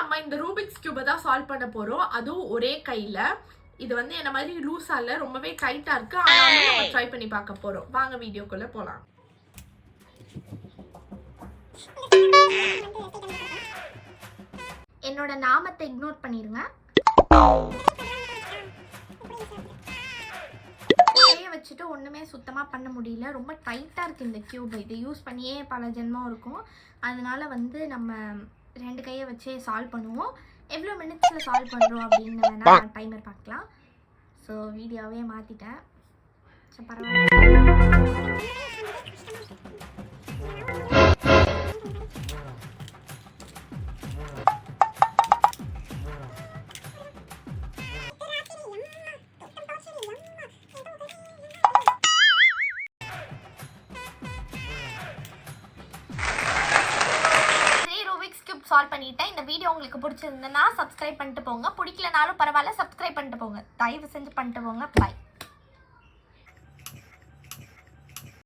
நம்ம இந்த ரூபிக்ஸ் கியூபை தான் சால்வ் பண்ண போறோம், அதுவும் ஒரே கையில. இது வந்து என்ன மாதிரி லூஸா இல்ல, ரொம்பவே டைட்டா இருக்கு. ஆனாலும் நம்ம ட்ரை பண்ணி பார்க்க போறோம். வாங்க வீடியோக்குள்ள போலாம். என்னோட நாமத்தை இக்னோர் பண்ணிருங்க. வச்சுட்டு ஒண்ணுமே சுத்தமா பண்ண முடியல, ரொம்ப டைட்டா இருக்கு இந்த கியூப். இதை யூஸ் பண்ணியே பல ஜென்மம் இருக்கும். அதனால வந்து நம்ம 2 கையை வச்சே சால்வ் பண்ணுவோம். எவ்வளோ மினிட்ஸில் சால்வ் பண்ணுறோம் அப்படின்னு வேணா டைமர் பார்க்கலாம். ஸோ வீடியோவே மாற்றிட்டேன். ஸோ பரவாயில்ல. சால்வ் பண்ணிட்டேன். இந்த வீடியோ உங்களுக்கு பிடிச்சிருந்ததுன்னா சப்ஸ்கிரைப் பண்ணிட்டு போங்க. பிடிக்கலனாலும் பரவாயில்ல, சப்ஸ்கிரைப் பண்ணிட்டு போங்க. தயவு செஞ்சு பண்ணிட்டு போங்க. பாய்.